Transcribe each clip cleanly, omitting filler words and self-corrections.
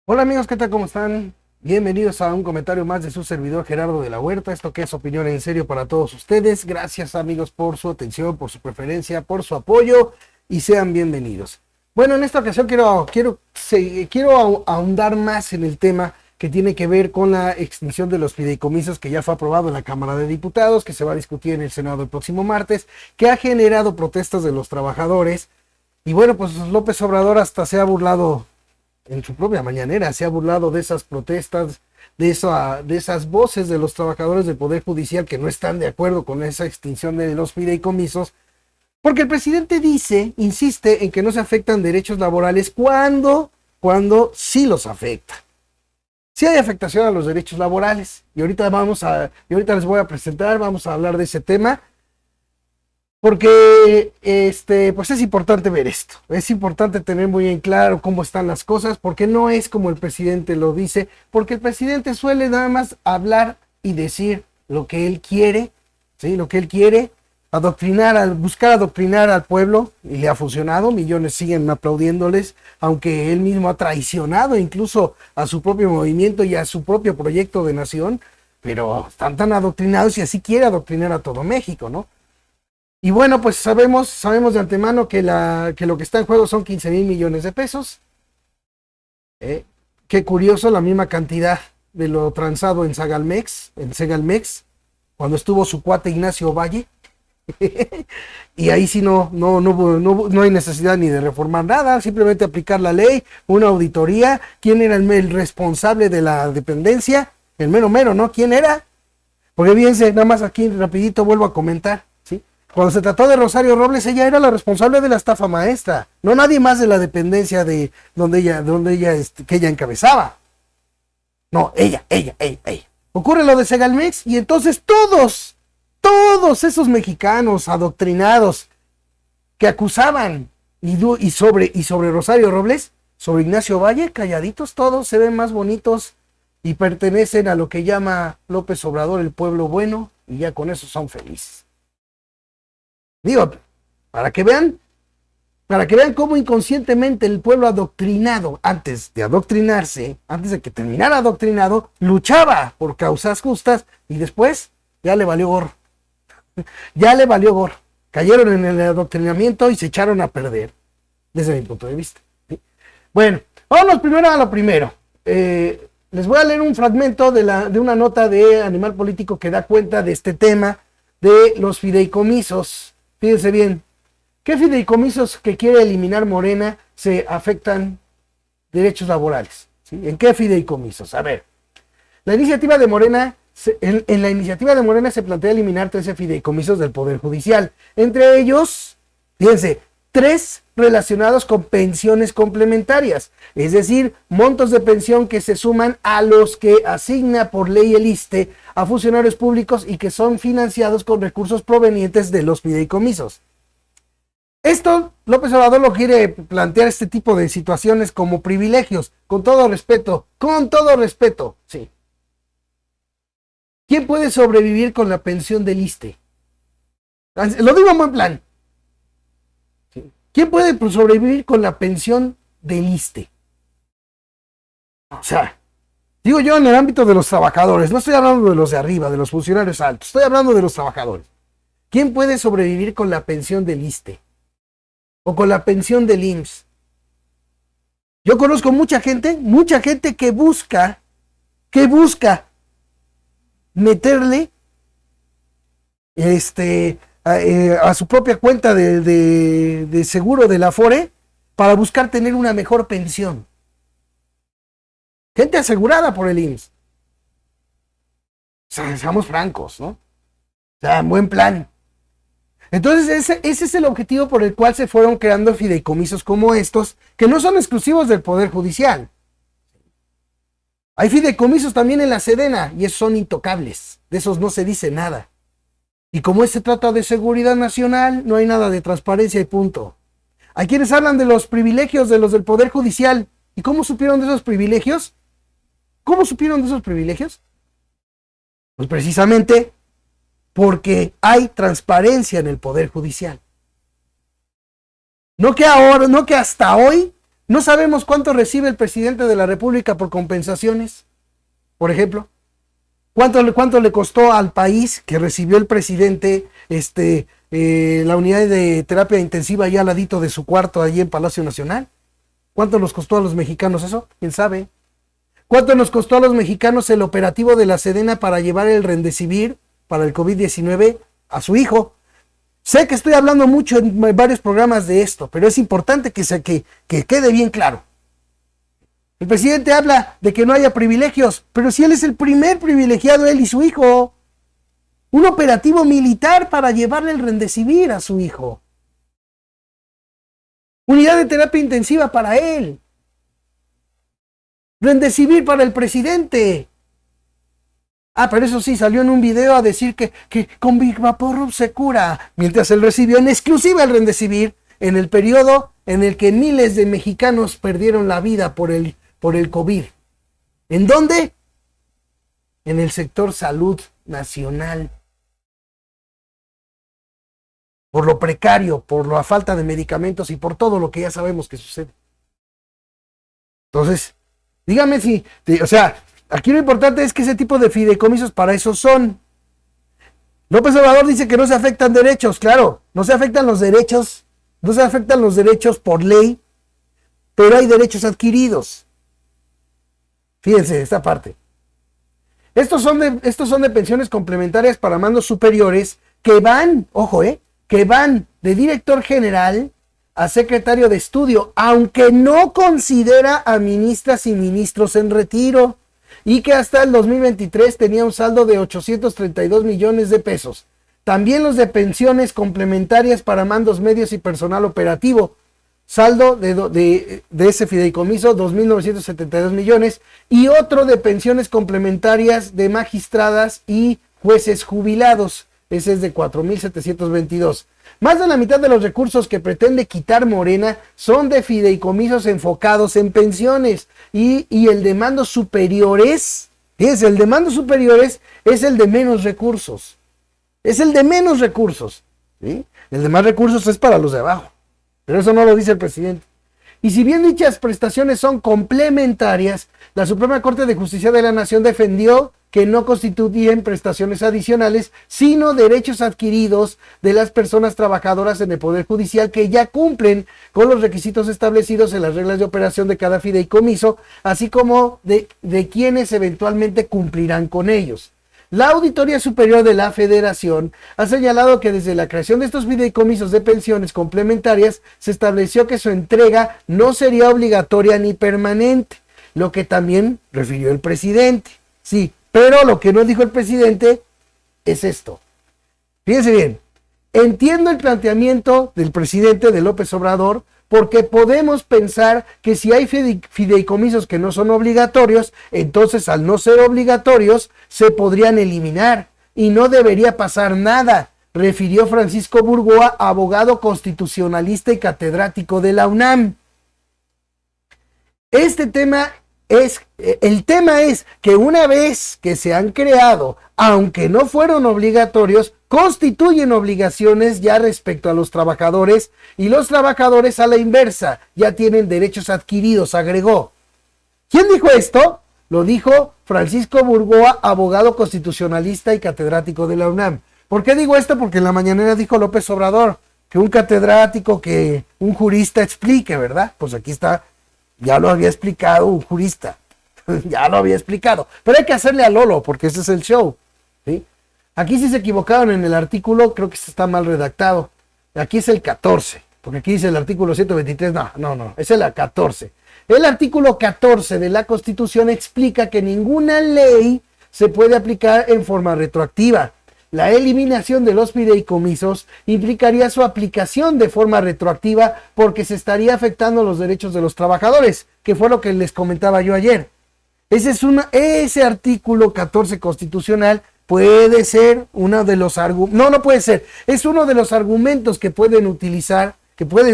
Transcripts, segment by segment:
Hola amigos, ¿qué tal? ¿Cómo están? Bienvenidos a un comentario más de su servidor Gerardo de la Huerta. Esto que es opinión en serio para todos ustedes. Gracias amigos por su atención, por su preferencia, por su apoyo y sean bienvenidos. Bueno, en esta ocasión quiero ahondar más en el tema que tiene que ver con la extinción de los fideicomisos que ya fue aprobado en la Cámara de Diputados, que se va a discutir en el Senado el próximo martes, que ha generado protestas de los trabajadores. Y bueno, pues López Obrador hasta se ha burlado en su propia mañanera, se ha burlado de esas protestas, de esas voces de los trabajadores del Poder Judicial que no están de acuerdo con esa extinción de los fideicomisos, porque el presidente insiste en que no se afectan derechos laborales cuando sí los afecta. Sí hay afectación a los derechos laborales, y ahorita les voy a presentar, vamos a hablar de ese tema, porque pues es importante ver esto, es importante tener muy en claro cómo están las cosas, porque no es como el presidente lo dice, porque el presidente suele nada más hablar y decir lo que él quiere, ¿sí? Lo que él quiere, buscar adoctrinar al pueblo, y le ha funcionado, millones siguen aplaudiéndoles, aunque él mismo ha traicionado incluso a su propio movimiento y a su propio proyecto de nación, pero están tan adoctrinados y así quiere adoctrinar a todo México, ¿no? Y bueno, pues sabemos de antemano que lo que está en juego son 15,000 millones de pesos. Qué curioso, la misma cantidad de lo transado en Segalmex, cuando estuvo su cuate Ignacio Valle. Y ahí sí no hay necesidad ni de reformar nada, simplemente aplicar la ley, una auditoría. ¿Quién era el responsable de la dependencia? El mero mero, ¿no? ¿Quién era? Porque fíjense, nada más aquí rapidito vuelvo a comentar, ¿sí? Cuando se trató de Rosario Robles, ella era la responsable de la estafa maestra, no nadie más de la dependencia de que ella encabezaba. No, ella. Ocurre lo de Segalmex y entonces todos esos mexicanos adoctrinados que acusaban y sobre Rosario Robles, sobre Ignacio Valle, calladitos todos, se ven más bonitos y pertenecen a lo que llama López Obrador el pueblo bueno, y ya con eso son felices. Digo, para que vean, para que vean cómo inconscientemente el pueblo adoctrinado, antes de adoctrinarse, antes de que terminara adoctrinado, luchaba por causas justas y después ya le valió gorro. Ya le valió gorro. Cayeron en el adoctrinamiento y se echaron a perder, desde mi punto de vista. ¿Sí? Bueno, vamos primero a lo primero. Les voy a leer un fragmento de una nota de Animal Político que da cuenta de este tema de los fideicomisos. Fíjense bien, ¿qué fideicomisos que quiere eliminar Morena se afectan derechos laborales? ¿Sí? ¿En qué fideicomisos? A ver, la iniciativa de Morena, en la iniciativa de Morena se plantea eliminar 13 fideicomisos del Poder Judicial. Entre ellos, fíjense, 3 relacionados con pensiones complementarias, es decir, montos de pensión que se suman a los que asigna por ley el ISSSTE a funcionarios públicos y que son financiados con recursos provenientes de los fideicomisos. Esto López Obrador lo quiere plantear este tipo de situaciones como privilegios, con todo respeto, sí. ¿Quién puede sobrevivir con la pensión del ISSSTE? Lo digo en buen plan. ¿Quién puede sobrevivir con la pensión del ISSSTE? O sea, digo yo en el ámbito de los trabajadores, no estoy hablando de los de arriba, de los funcionarios altos, estoy hablando de los trabajadores. ¿Quién puede sobrevivir con la pensión del ISSSTE? O con la pensión del IMSS. Yo conozco mucha gente que busca meterle a su propia cuenta de seguro de la Afore para buscar tener una mejor pensión. Gente asegurada por el IMSS. O sea, seamos francos, ¿no? O sea, buen plan. Entonces ese es el objetivo por el cual se fueron creando fideicomisos como estos, que no son exclusivos del Poder Judicial. Hay fideicomisos también en la Sedena y esos son intocables, de esos no se dice nada. Y como se trata de seguridad nacional, no hay nada de transparencia y punto. Hay quienes hablan de los privilegios de los del Poder Judicial. ¿Y cómo supieron de esos privilegios? ¿Cómo supieron de esos privilegios? Pues precisamente porque hay transparencia en el Poder Judicial. No que hasta hoy No sabemos cuánto recibe el presidente de la República por compensaciones, por ejemplo. ¿Cuánto le costó al país que recibió el presidente la unidad de terapia intensiva allá al ladito de su cuarto allí en Palacio Nacional? ¿Cuánto nos costó a los mexicanos eso? ¿Quién sabe? ¿Cuánto nos costó a los mexicanos el operativo de la Sedena para llevar el Remdesivir para el COVID-19 a su hijo? Sé que estoy hablando mucho en varios programas de esto, pero es importante que quede bien claro. El presidente habla de que no haya privilegios, pero si él es el primer privilegiado, él y su hijo. Un operativo militar para llevarle el Remdesivir a su hijo. Unidad de terapia intensiva para él. Remdesivir para el presidente. Pero eso sí, salió en un video a decir que con Vivaporrub se cura, mientras él recibió en exclusiva el Remdesivir en el periodo en el que miles de mexicanos perdieron la vida por el COVID. ¿En dónde? En el sector salud nacional. Por lo precario, por la falta de medicamentos y por todo lo que ya sabemos que sucede. Entonces, dígame aquí lo importante es que ese tipo de fideicomisos para eso son. López Obrador dice que no se afectan derechos, claro, no se afectan los derechos por ley, pero hay derechos adquiridos. Fíjense esta parte. Estos son de pensiones complementarias para mandos superiores que van, que van de director general a secretario de estudio, aunque no considera a ministras y ministros en retiro, y que hasta el 2023 tenía un saldo de 832 millones de pesos. También los de pensiones complementarias para mandos medios y personal operativo, saldo de ese fideicomiso 2.972 millones, y otro de pensiones complementarias de magistradas y jueces jubilados, ese es de 4.722. Más de la mitad de los recursos que pretende quitar Morena son de fideicomisos enfocados en pensiones, y el de mandos superiores, fíjense, el de mandos superiores es el de menos recursos. Es el de menos recursos, ¿sí? El de más recursos es para los de abajo, pero eso no lo dice el presidente. Y si bien dichas prestaciones son complementarias, la Suprema Corte de Justicia de la Nación defendió que no constituyen prestaciones adicionales, sino derechos adquiridos de las personas trabajadoras en el Poder Judicial que ya cumplen con los requisitos establecidos en las reglas de operación de cada fideicomiso, así como de quienes eventualmente cumplirán con ellos. La Auditoría Superior de la Federación ha señalado que desde la creación de estos fideicomisos de pensiones complementarias se estableció que su entrega no sería obligatoria ni permanente, lo que también refirió el presidente. Sí, pero lo que no dijo el presidente es esto. Fíjense bien, entiendo el planteamiento del presidente de López Obrador, porque podemos pensar que si hay fideicomisos que no son obligatorios, entonces al no ser obligatorios se podrían eliminar y no debería pasar nada, refirió Francisco Burgoa, abogado constitucionalista y catedrático de la UNAM. El tema es que una vez que se han creado, aunque no fueron obligatorios, constituyen obligaciones ya respecto a los trabajadores, y los trabajadores a la inversa ya tienen derechos adquiridos, agregó. ¿Quién dijo esto? Lo dijo Francisco Burgoa, abogado constitucionalista y catedrático de la UNAM. ¿Por qué digo esto? Porque en la mañanera dijo López Obrador que un catedrático, que un jurista explique, ¿verdad? Pues aquí está. Ya lo había explicado un jurista, ya lo había explicado, pero hay que hacerle a Lolo porque ese es el show, ¿sí? Aquí sí se equivocaron en el artículo, creo que está mal redactado, aquí es el 14, porque aquí dice el artículo 123, no, es el 14. El artículo 14 de la Constitución explica que ninguna ley se puede aplicar en forma retroactiva. La eliminación de los fideicomisos implicaría su aplicación de forma retroactiva porque se estaría afectando los derechos de los trabajadores, que fue lo que les comentaba yo ayer. Ese artículo 14 constitucional puede ser uno de los argumentos, no puede ser, es uno de los argumentos que pueden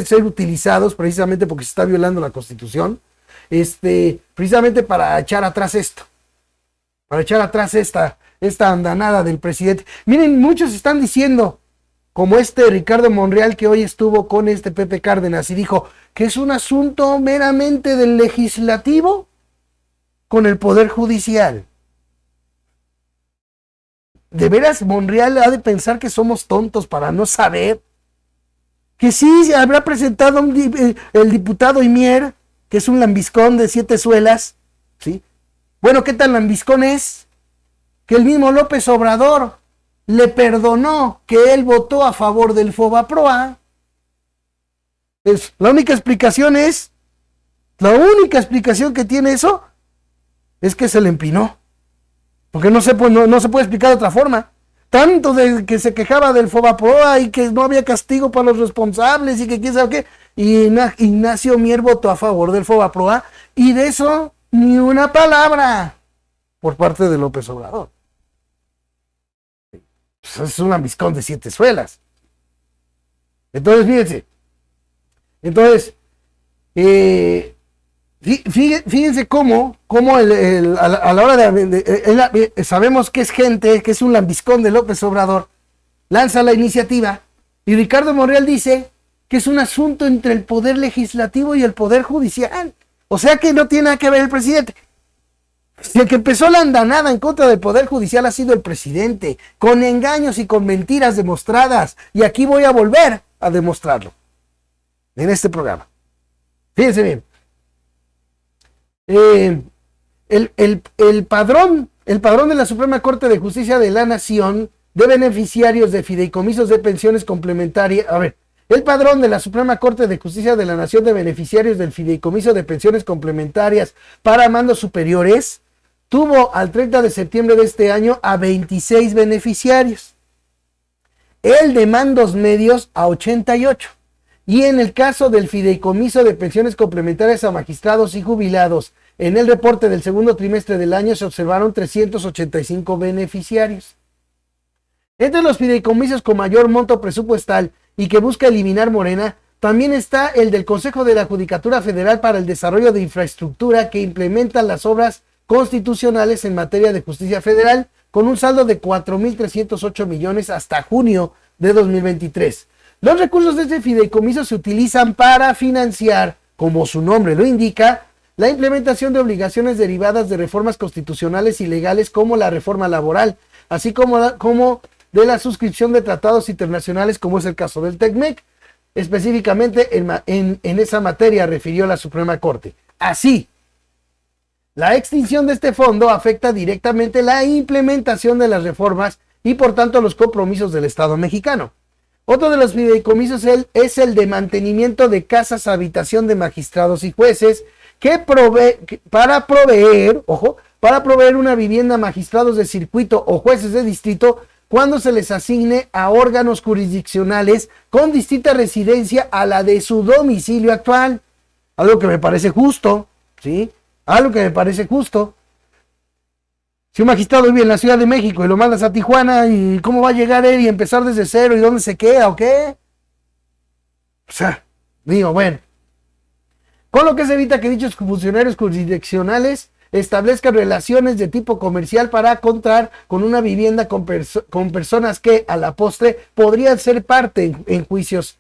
ser utilizados precisamente porque se está violando la Constitución, precisamente para echar atrás esto, para echar atrás esta andanada del presidente. Miren, muchos están diciendo, como Ricardo Monreal, que hoy estuvo con Pepe Cárdenas y dijo que es un asunto meramente del legislativo con el poder judicial. ¿De veras Monreal ha de pensar que somos tontos para no saber que sí se habrá presentado el diputado Imier, que es un lambiscón de 7 suelas? ¿Sí? Bueno, ¿qué tan lambiscón es? Que el mismo López Obrador le perdonó que él votó a favor del Fobaproa. La única explicación que tiene eso es que se le empinó. Porque no se puede explicar de otra forma. Tanto de que se quejaba del Fobaproa y que no había castigo para los responsables y que quién sabe qué. Y Ignacio Mier votó a favor del Fobaproa y de eso ni una palabra por parte de López Obrador. Pues es un lambiscón de 7 suelas. Entonces, fíjense. Fíjense cómo a la hora de sabemos que es gente, que es un lambiscón de López Obrador, lanza la iniciativa y Ricardo Monreal dice que es un asunto entre el poder legislativo y el poder judicial. O sea que no tiene nada que ver el presidente. Si el que empezó la andanada en contra del poder judicial ha sido el presidente, con engaños y con mentiras demostradas, y aquí voy a volver a demostrarlo en este programa. Fíjense bien. El padrón de la Suprema Corte de Justicia de la Nación de beneficiarios de fideicomisos de pensiones complementarias. El padrón de la Suprema Corte de Justicia de la Nación de beneficiarios del fideicomiso de pensiones complementarias para mandos superiores tuvo al 30 de septiembre de este año a 26 beneficiarios. El de mandos medios a 88. Y en el caso del fideicomiso de pensiones complementarias a magistrados y jubilados, en el reporte del segundo trimestre del año se observaron 385 beneficiarios. Entre los fideicomisos con mayor monto presupuestal y que busca eliminar Morena, también está el del Consejo de la Judicatura Federal para el Desarrollo de Infraestructura, que implementa las obras constitucionales en materia de justicia federal, con un saldo de 4.308 millones hasta junio de 2023. Los recursos de este fideicomiso se utilizan para financiar, como su nombre lo indica, la implementación de obligaciones derivadas de reformas constitucionales y legales como la reforma laboral, así como de la suscripción de tratados internacionales, como es el caso del TECMEC. Específicamente en esa materia refirió la Suprema Corte. Así, la extinción de este fondo afecta directamente la implementación de las reformas y por tanto los compromisos del Estado mexicano. Otro de los fideicomisos es el de mantenimiento de casas habitación de magistrados y jueces, para proveer una vivienda a magistrados de circuito o jueces de distrito cuando se les asigne a órganos jurisdiccionales con distinta residencia a la de su domicilio actual. Algo que me parece justo, ¿sí? Algo que me parece justo. Si un magistrado vive en la Ciudad de México y lo mandas a Tijuana, ¿y cómo va a llegar él y empezar desde cero? ¿Y dónde se queda o qué? O sea, digo, bueno. Con lo que se evita que dichos funcionarios jurisdiccionales establezcan relaciones de tipo comercial para contar con una vivienda con personas que a la postre podrían ser parte en juicios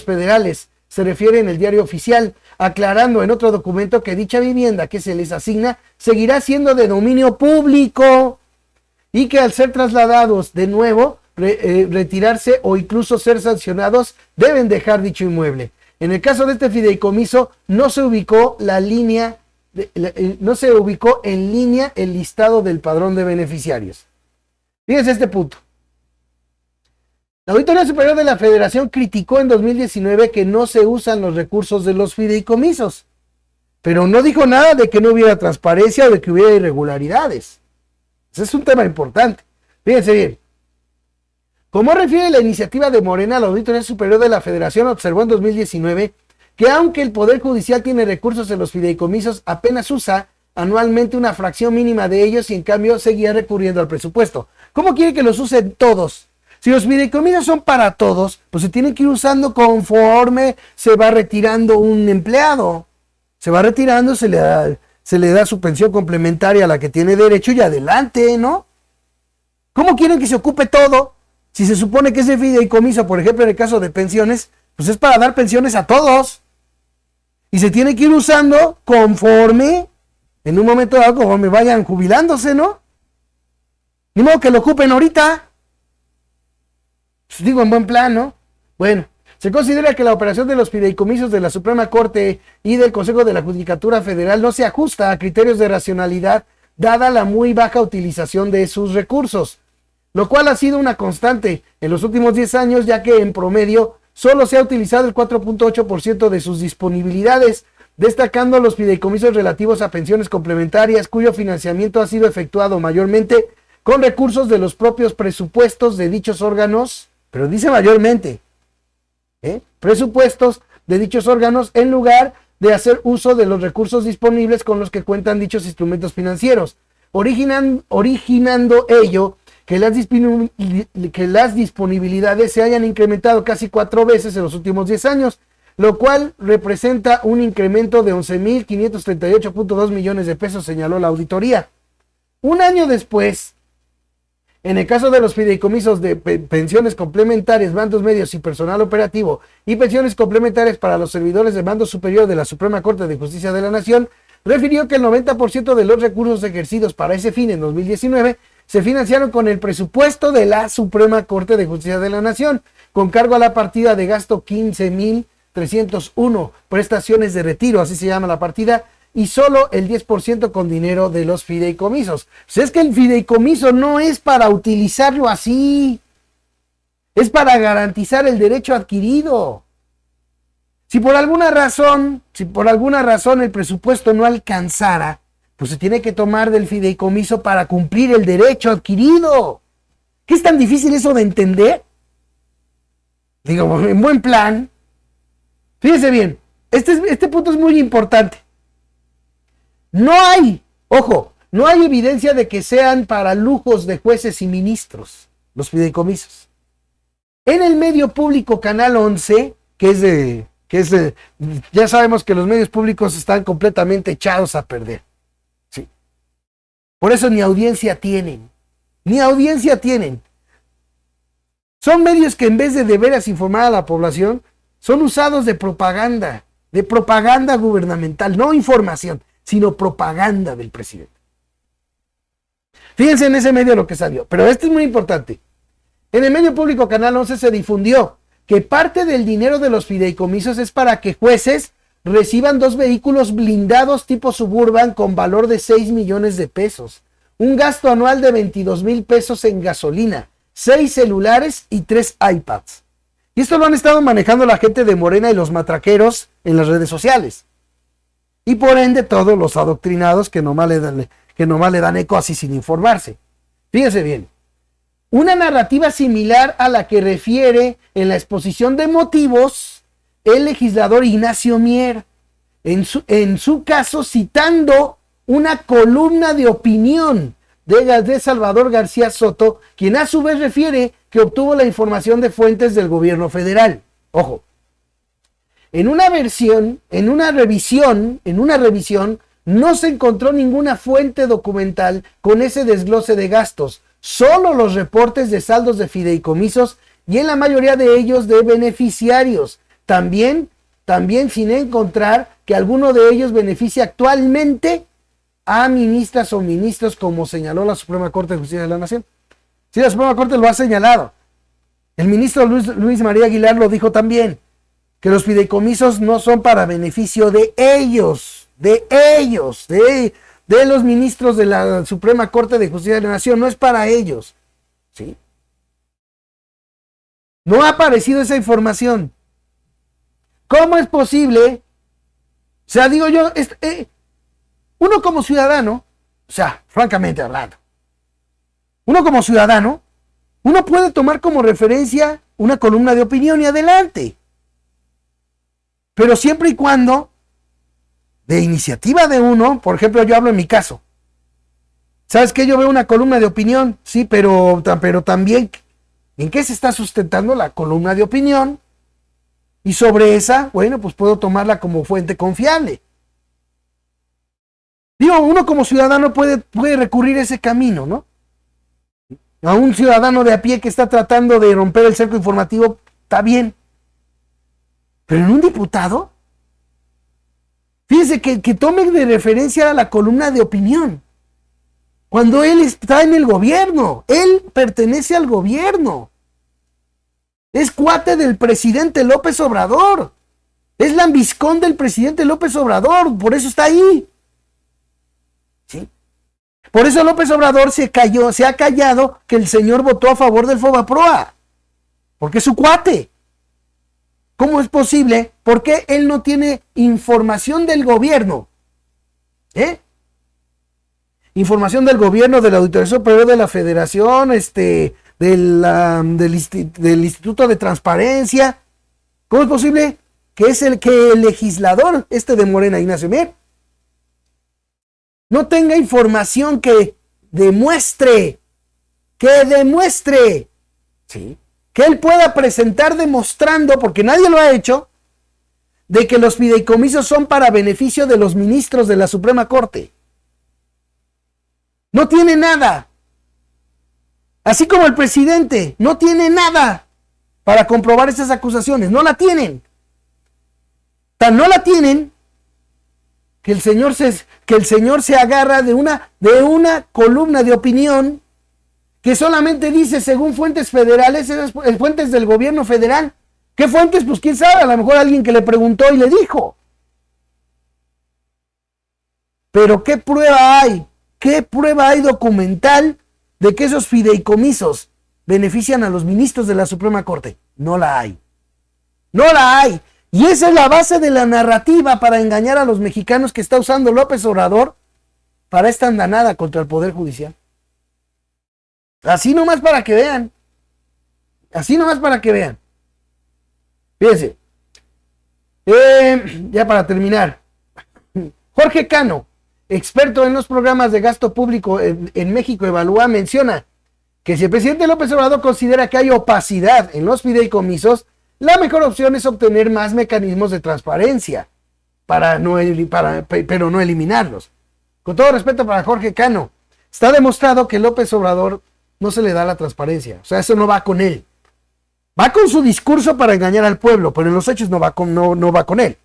federales. Se refiere en el Diario Oficial, aclarando en otro documento que dicha vivienda que se les asigna seguirá siendo de dominio público y que al ser trasladados de nuevo, retirarse o incluso ser sancionados, deben dejar dicho inmueble. En el caso de este fideicomiso no se ubicó en línea el listado del padrón de beneficiarios. Fíjense este punto. La Auditoría Superior de la Federación criticó en 2019 que no se usan los recursos de los fideicomisos, pero no dijo nada de que no hubiera transparencia o de que hubiera irregularidades. Ese es un tema importante. Fíjense bien. Como refiere la iniciativa de Morena, la Auditoría Superior de la Federación observó en 2019 que aunque el Poder Judicial tiene recursos en los fideicomisos, apenas usa anualmente una fracción mínima de ellos y en cambio seguía recurriendo al presupuesto. ¿Cómo quiere que los usen todos? Si los fideicomisos son para todos, pues se tienen que ir usando conforme se va retirando un empleado. Se va retirando, se le da su pensión complementaria a la que tiene derecho y adelante, ¿no? ¿Cómo quieren que se ocupe todo? Si se supone que ese fideicomiso, por ejemplo, en el caso de pensiones, pues es para dar pensiones a todos. Y se tiene que ir usando conforme, en un momento dado, conforme vayan jubilándose, ¿no? Ni modo que lo ocupen ahorita. Pues digo, en buen plan, ¿no? Bueno, se considera que la operación de los fideicomisos de la Suprema Corte y del Consejo de la Judicatura Federal no se ajusta a criterios de racionalidad, dada la muy baja utilización de sus recursos, lo cual ha sido una constante en los últimos 10 años, ya que en promedio solo se ha utilizado el 4.8% de sus disponibilidades, destacando los fideicomisos relativos a pensiones complementarias, cuyo financiamiento ha sido efectuado mayormente con recursos de los propios presupuestos de dichos órganos, pero dice mayormente, presupuestos de dichos órganos, en lugar de hacer uso de los recursos disponibles con los que cuentan dichos instrumentos financieros, originando ello que las disponibilidades se hayan incrementado casi 4 veces en los últimos 10 años, lo cual representa un incremento de 11.538.2 millones de pesos, señaló la auditoría. Un año después, en el caso de los fideicomisos de pensiones complementarias, mandos medios y personal operativo, y pensiones complementarias para los servidores de mando superior de la Suprema Corte de Justicia de la Nación, refirió que el 90% de los recursos ejercidos para ese fin en 2019 se financiaron con el presupuesto de la Suprema Corte de Justicia de la Nación, con cargo a la partida de gasto 15.301, prestaciones de retiro, así se llama la partida, y solo el 10% con dinero de los fideicomisos. Pues es que el fideicomiso no es para utilizarlo así, es para garantizar el derecho adquirido. Si por alguna razón el presupuesto no alcanzara, pues se tiene que tomar del fideicomiso para cumplir el derecho adquirido. ¿Qué es tan difícil eso de entender? Digo, en buen plan. Fíjense bien, este punto es muy importante. No hay evidencia de que sean para lujos de jueces y ministros los fideicomisos. En el medio público Canal 11, ya sabemos que los medios públicos están completamente echados a perder. Sí. Por eso ni audiencia tienen. Son medios que en vez de veras informar a la población, son usados de propaganda gubernamental, no información, sino propaganda del presidente. Fíjense en ese medio lo que salió, pero esto es muy importante. En el medio público Canal 11 se difundió que parte del dinero de los fideicomisos es para que jueces reciban 2 vehículos blindados tipo Suburban con valor de 6 millones de pesos, un gasto anual de 22,000 pesos en gasolina, 6 celulares y 3 iPads. Y esto lo han estado manejando la gente de Morena y los matraqueros en las redes sociales. Y por ende todos los adoctrinados que nomás le dan eco así sin informarse. Fíjense bien. Una narrativa similar a la que refiere en la exposición de motivos el legislador Ignacio Mier, en su caso citando una columna de opinión de Salvador García Soto, quien a su vez refiere que obtuvo la información de fuentes del gobierno federal. Ojo. En una revisión, no se encontró ninguna fuente documental con ese desglose de gastos, solo los reportes de saldos de fideicomisos y en la mayoría de ellos de beneficiarios. También sin encontrar que alguno de ellos beneficie actualmente a ministras o ministros, como señaló la Suprema Corte de Justicia de la Nación. Sí, la Suprema Corte lo ha señalado. El ministro Luis María Aguilar lo dijo también, que los fideicomisos no son para beneficio de ellos, de los ministros de la Suprema Corte de Justicia de la Nación, no es para ellos. ¿Sí? No ha aparecido esa información. ¿Cómo es posible? O sea, digo yo, uno como ciudadano, o sea, francamente hablando, uno como ciudadano, uno puede tomar como referencia una columna de opinión y adelante. Pero siempre y cuando, de iniciativa de uno, por ejemplo, yo hablo en mi caso. ¿Sabes qué? Yo veo una columna de opinión, sí, pero también, ¿en qué se está sustentando la columna de opinión? Y sobre esa, bueno, pues puedo tomarla como fuente confiable. Digo, uno como ciudadano puede recurrir a ese camino, ¿no? A un ciudadano de a pie que está tratando de romper el cerco informativo, está bien. Pero en un diputado, Fíjese que tome de referencia a la columna de opinión. Cuando él está en el gobierno, él pertenece al gobierno. Es cuate del presidente López Obrador. Es lambiscón del presidente López Obrador, por eso está ahí. ¿Sí? Por eso López Obrador se ha callado que el señor votó a favor del Fobaproa, porque es su cuate. ¿Cómo es posible? Porque él no tiene información del gobierno. Información del gobierno, de la Auditoría Superior de la Federación, del Instituto de Transparencia. ¿Cómo es posible que es el legislador de Morena, Ignacio Mier, no tenga información que demuestre, ¿sí?, que él pueda presentar demostrando, porque nadie lo ha hecho, de que los fideicomisos son para beneficio de los ministros de la Suprema Corte? No tiene nada. Así como el presidente no tiene nada para comprobar esas acusaciones. No la tienen. Tan no la tienen que el señor se agarra de una columna de opinión que solamente dice según fuentes federales, fuentes del gobierno federal. ¿Qué fuentes? Pues quién sabe, a lo mejor alguien que le preguntó y le dijo. Pero ¿qué prueba hay? ¿Qué prueba hay documental de que esos fideicomisos benefician a los ministros de la Suprema Corte? No la hay. No la hay. Y esa es la base de la narrativa para engañar a los mexicanos que está usando López Obrador para esta andanada contra el Poder Judicial. Así nomás para que vean. Así nomás para que vean. Fíjense. Ya para terminar. Jorge Cano, experto en los programas de gasto público en México Evalúa, menciona que si el presidente López Obrador considera que hay opacidad en los fideicomisos, la mejor opción es obtener más mecanismos de transparencia, pero no eliminarlos. Con todo respeto para Jorge Cano, está demostrado que López Obrador no se le da la transparencia. O sea, eso no va con él. Va con su discurso para engañar al pueblo, pero en los hechos no va con él.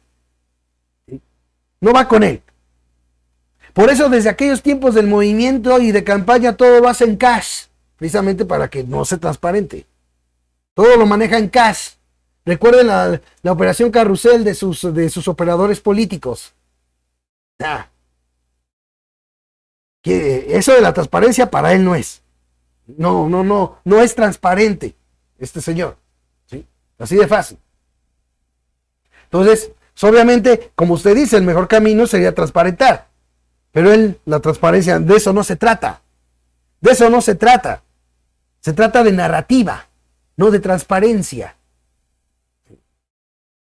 No va con él. Por eso desde aquellos tiempos del movimiento y de campaña todo lo hace en cash, precisamente para que no sea transparente. Todo lo maneja en cash. Recuerden la operación carrusel de sus operadores políticos. Que eso de la transparencia para él no es. No es transparente este señor. ¿Sí? Así de fácil. Entonces, obviamente, como usted dice, el mejor camino sería transparentar. Pero la transparencia, de eso no se trata. De eso no se trata. Se trata de narrativa, no de transparencia.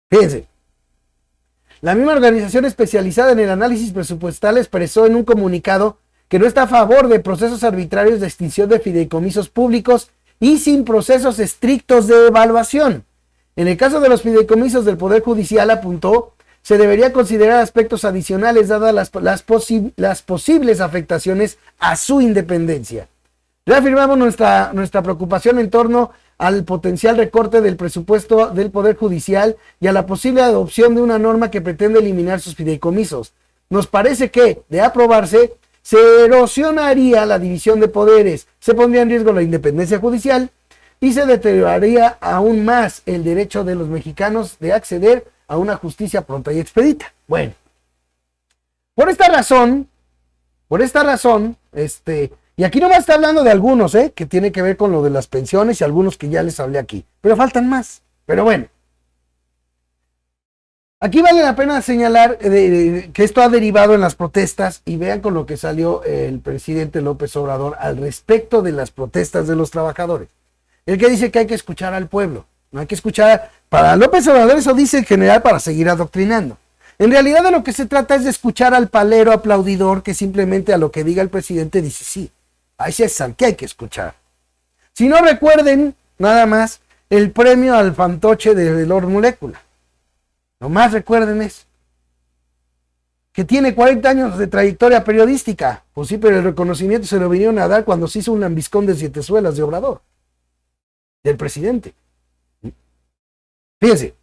Fíjense. La misma organización especializada en el análisis presupuestal expresó en un comunicado que no está a favor de procesos arbitrarios de extinción de fideicomisos públicos y sin procesos estrictos de evaluación. En el caso de los fideicomisos del Poder Judicial, apuntó, se debería considerar aspectos adicionales dadas las posibles afectaciones a su independencia. Reafirmamos nuestra preocupación en torno al potencial recorte del presupuesto del Poder Judicial y a la posible adopción de una norma que pretende eliminar sus fideicomisos. Nos parece que, de aprobarse, se erosionaría la división de poderes, se pondría en riesgo la independencia judicial y se deterioraría aún más el derecho de los mexicanos de acceder a una justicia pronta y expedita. Bueno, por esta razón, y aquí nomás está hablando de algunos, que tiene que ver con lo de las pensiones y algunos que ya les hablé aquí, pero faltan más. Pero bueno, aquí vale la pena señalar que esto ha derivado en las protestas y vean con lo que salió el presidente López Obrador al respecto de las protestas de los trabajadores. El que dice que hay que escuchar al pueblo, no hay que escuchar, para López Obrador eso dice en general para seguir adoctrinando. En realidad de lo que se trata es de escuchar al palero aplaudidor que simplemente a lo que diga el presidente dice sí. Ahí sí es que hay que escuchar. Si no recuerden nada más el premio al fantoche de Lord Molecula. Nomás recuerden eso. Que tiene 40 años de trayectoria periodística. Pues sí, pero el reconocimiento se lo vinieron a dar cuando se hizo un lambiscón de 7 suelas de Obrador. Del presidente. Fíjense.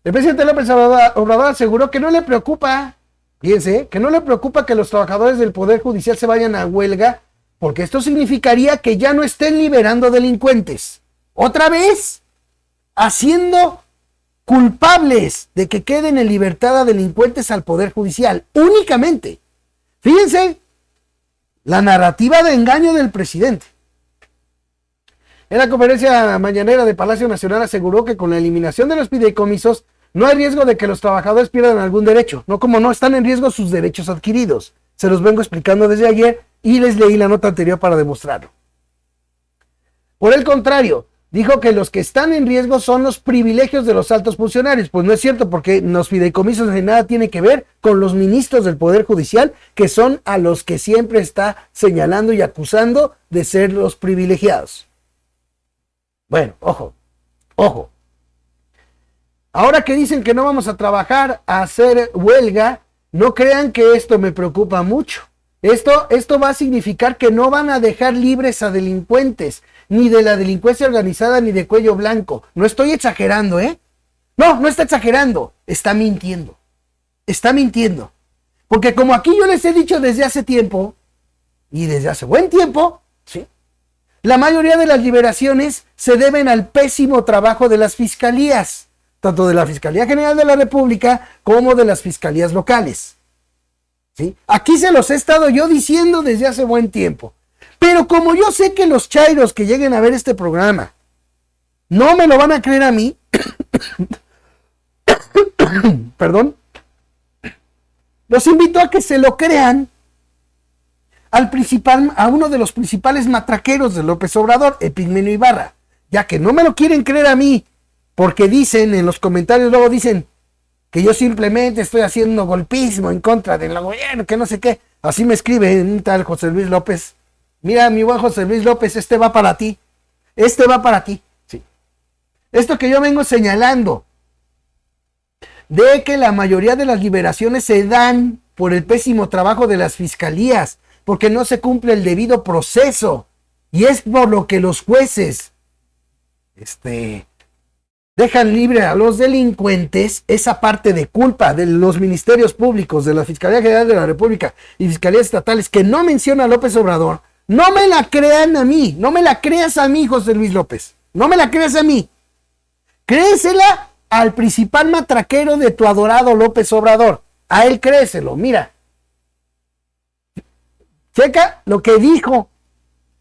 El presidente López Obrador aseguró que no le preocupa, fíjense, que no le preocupa que los trabajadores del Poder Judicial se vayan a huelga, porque esto significaría que ya no estén liberando delincuentes. Otra vez, haciendo culpables de que queden en libertad a delincuentes al Poder Judicial, únicamente. Fíjense, la narrativa de engaño del presidente. En la conferencia mañanera de Palacio Nacional aseguró que con la eliminación de los fideicomisos no hay riesgo de que los trabajadores pierdan algún derecho. No, como no, están en riesgo sus derechos adquiridos. Se los vengo explicando desde ayer y les leí la nota anterior para demostrarlo. Por el contrario, dijo que los que están en riesgo son los privilegios de los altos funcionarios. Pues no es cierto, porque los fideicomisos en nada tiene que ver con los ministros del Poder Judicial, que son a los que siempre está señalando y acusando de ser los privilegiados. Bueno, ojo. Ahora que dicen que no vamos a trabajar, a hacer huelga, no crean que esto me preocupa mucho. Esto va a significar que no van a dejar libres a delincuentes, ni de la delincuencia organizada, ni de cuello blanco. No estoy exagerando, ¿eh? No está exagerando. Está mintiendo. Porque como aquí yo les he dicho desde hace tiempo, y desde hace buen tiempo, ¿sí? La mayoría de las liberaciones se deben al pésimo trabajo de las fiscalías, tanto de la Fiscalía General de la República como de las fiscalías locales. ¿Sí? Aquí se los he estado yo diciendo desde hace buen tiempo. Pero como yo sé que los chairos que lleguen a ver este programa no me lo van a creer a mí, perdón, los invito a que se lo crean a uno de los principales matraqueros de López Obrador, Epigmenio Ibarra, ya que no me lo quieren creer a mí, porque dicen en los comentarios, luego dicen que yo simplemente estoy haciendo golpismo en contra del gobierno, que no sé qué. Así me escribe un tal José Luis López. Mira, mi buen José Luis López, este va para ti. Sí. Esto que yo vengo señalando, de que la mayoría de las liberaciones se dan por el pésimo trabajo de las fiscalías, porque no se cumple el debido proceso, y es por lo que los jueces dejan libre a los delincuentes. Esa parte de culpa de los ministerios públicos, de la Fiscalía General de la República y fiscalías estatales que no menciona a López Obrador, no me la crean a mí, no me la creas a mí, José Luis López, no me la creas a mí, créesela al principal matraquero de tu adorado López Obrador, a él créeselo. Mira, checa lo que dijo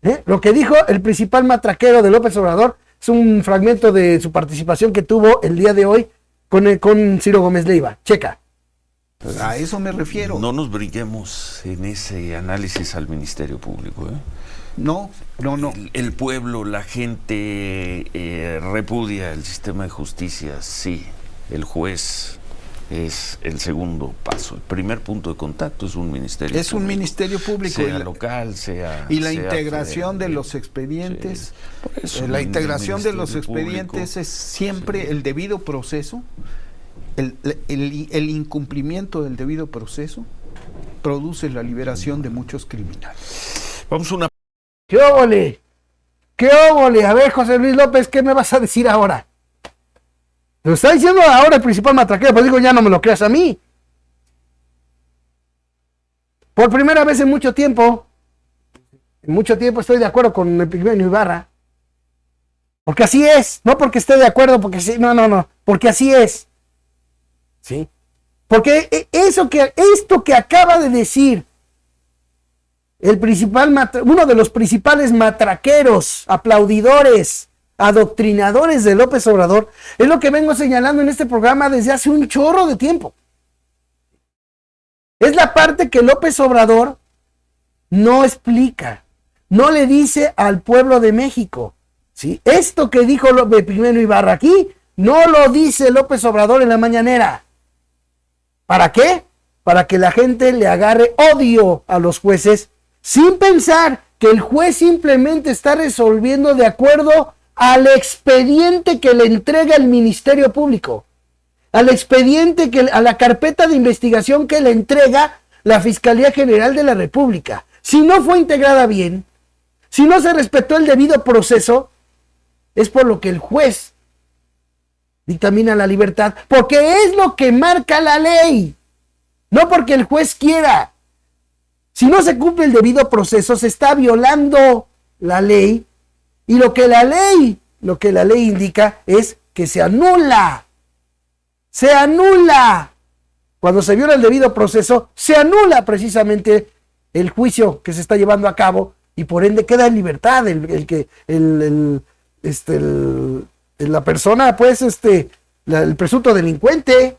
el principal matraquero de López Obrador. Es un fragmento de su participación que tuvo el día de hoy con Ciro Gómez Leiva. Checa. A eso me refiero. No nos briguemos en ese análisis al Ministerio Público, ¿eh? No. El pueblo, la gente repudia el sistema de justicia, sí. El juez es el segundo paso. El primer punto de contacto es un ministerio público. Un ministerio público. Sea local, sea y la integración de los expedientes. Sí. La integración de los expedientes es siempre el debido proceso. El incumplimiento del debido proceso produce la liberación de muchos criminales. Vamos a una... ¿Qué óvole? A ver, José Luis López, ¿qué me vas a decir ahora? Lo está diciendo ahora el principal matraquero, pues digo, ya no me lo creas a mí. Por primera vez en mucho tiempo estoy de acuerdo con Epigmenio Ibarra. Porque así es, no porque esté de acuerdo, porque sí, no, porque así es. ¿Sí? Porque esto que acaba de decir uno de los principales matraqueros, aplaudidores, adoctrinadores de López Obrador, es lo que vengo señalando en este programa desde hace un chorro de tiempo. Es la parte que López Obrador no explica, no le dice al pueblo de México, ¿sí? Esto que dijo Epigmenio Ibarra aquí, no lo dice López Obrador en la mañanera. ¿Para qué? Para que la gente le agarre odio a los jueces, sin pensar que el juez simplemente está resolviendo de acuerdo al expediente que le entrega el Ministerio Público, al expediente, a la carpeta de investigación que le entrega la Fiscalía General de la República. Si no fue integrada bien, si no se respetó el debido proceso, es por lo que el juez dictamina la libertad, porque es lo que marca la ley, no porque el juez quiera. Si no se cumple el debido proceso, se está violando la ley, y lo que la ley indica es que se anula. Se anula. Cuando se viola el debido proceso, se anula precisamente el juicio que se está llevando a cabo, y por ende queda en libertad la persona, pues, el presunto delincuente.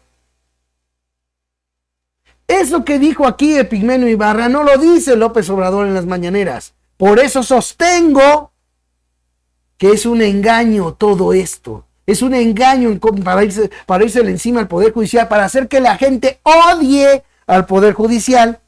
Eso que dijo aquí Epigmenio Ibarra no lo dice López Obrador en las mañaneras. Por eso sostengo que es un engaño todo esto. Es un engaño para irse encima al Poder Judicial, para hacer que la gente odie al Poder Judicial.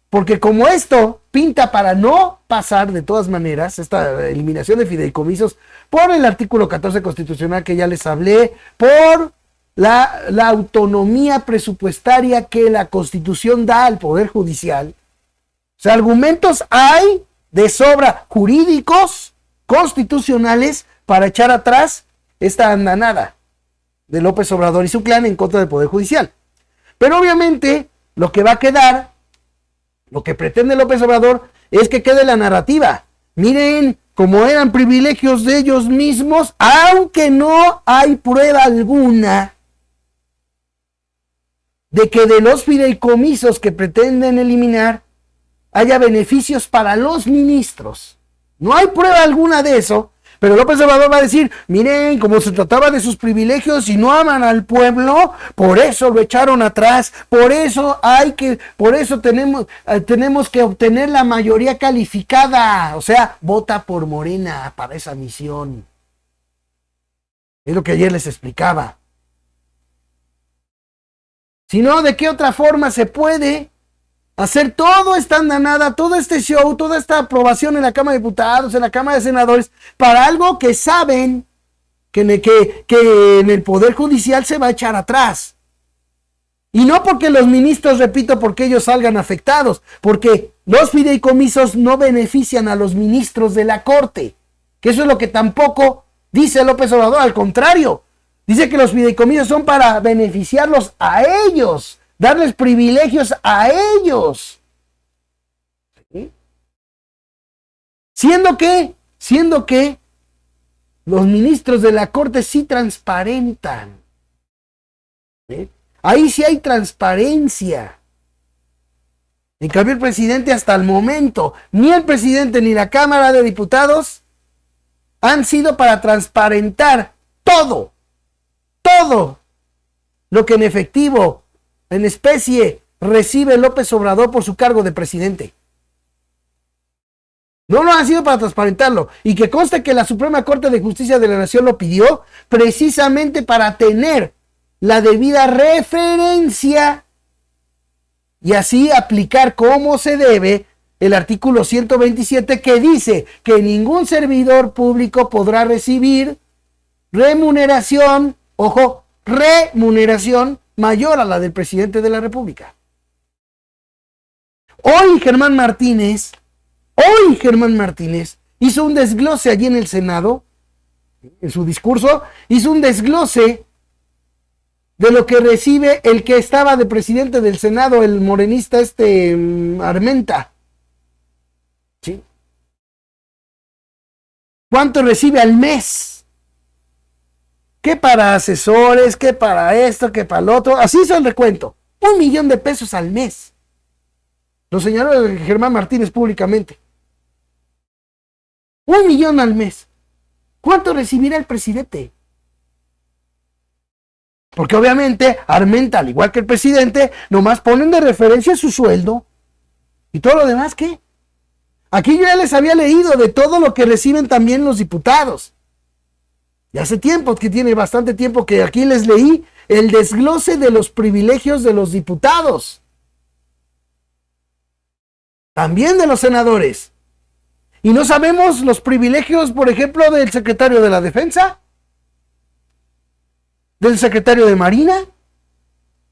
Porque como esto pinta para no pasar de todas maneras, esta eliminación de fideicomisos por el artículo 14 constitucional que ya les hablé, por la autonomía presupuestaria que la Constitución da al Poder Judicial. O sea, argumentos hay de sobra, jurídicos, constitucionales, para echar atrás esta andanada de López Obrador y su clan en contra del Poder Judicial. Pero obviamente lo que va a quedar, lo que pretende López Obrador, es que quede la narrativa. Miren, como eran privilegios de ellos mismos, aunque no hay prueba alguna de que de los fideicomisos que pretenden eliminar haya beneficios para los ministros. No hay prueba alguna de eso, pero López Obrador va a decir, miren, como se trataba de sus privilegios y no aman al pueblo, por eso lo echaron atrás, por eso tenemos que obtener la mayoría calificada, o sea, vota por Morena para esa misión. Es lo que ayer les explicaba. Si no, ¿de qué otra forma se puede hacer toda esta andanada, todo este show, toda esta aprobación en la Cámara de Diputados, en la Cámara de Senadores, para algo que saben que en el Poder Judicial se va a echar atrás? Y no porque los ministros, repito, porque ellos salgan afectados, porque los fideicomisos no benefician a los ministros de la Corte, que eso es lo que tampoco dice López Obrador, al contrario. Dice que los fideicomisos son para beneficiarlos a ellos, darles privilegios a ellos. ¿Sí? Siendo que los ministros de la Corte sí transparentan. ¿Sí? Ahí sí hay transparencia. En cambio, el presidente, hasta el momento, ni el presidente ni la Cámara de Diputados han sido para transparentar todo lo que en efectivo, en especie, recibe López Obrador por su cargo de presidente. No lo han sido para transparentarlo. Y que conste que la Suprema Corte de Justicia de la Nación lo pidió precisamente para tener la debida referencia y así aplicar como se debe el artículo 127, que dice que ningún servidor público podrá recibir remuneración, ojo, remuneración mayor a la del presidente de la República. Hoy Germán Martínez hizo un desglose allí en el Senado, en su discurso, hizo un desglose de lo que recibe el que estaba de presidente del Senado, el morenista Armenta. ¿Sí? ¿Cuánto recibe al mes? ¿Qué para asesores? ¿Qué para esto? ¿Qué para lo otro? Así hizo el recuento. 1 millón de pesos al mes. Lo señaló Germán Martínez públicamente. 1 millón al mes. ¿Cuánto recibirá el presidente? Porque obviamente Armenta, al igual que el presidente, nomás ponen de referencia su sueldo. ¿Y todo lo demás qué? Aquí yo ya les había leído de todo lo que reciben también los diputados. Y hace tiempo, que tiene bastante tiempo, que aquí les leí el desglose de los privilegios de los diputados. También de los senadores. Y no sabemos los privilegios, por ejemplo, del secretario de la Defensa, del secretario de Marina.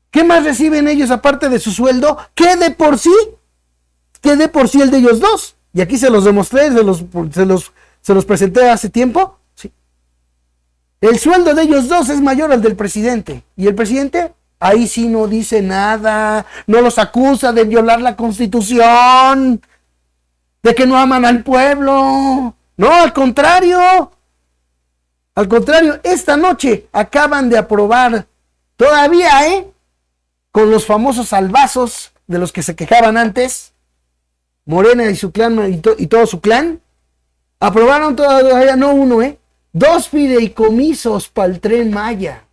¿Qué más reciben ellos aparte de su sueldo? ¿Qué de por sí el de ellos dos? Y aquí se los demostré, se los presenté hace tiempo. Sí. El sueldo de ellos dos es mayor al del presidente. Y el presidente, ahí sí no dice nada, no los acusa de violar la Constitución, de que no aman al pueblo. No, al contrario. Al contrario, esta noche acaban de aprobar, todavía, con los famosos salvazos de los que se quejaban antes, Morena y su clan y todo su clan, aprobaron todavía, no uno, 2 fideicomisos para el Tren Maya.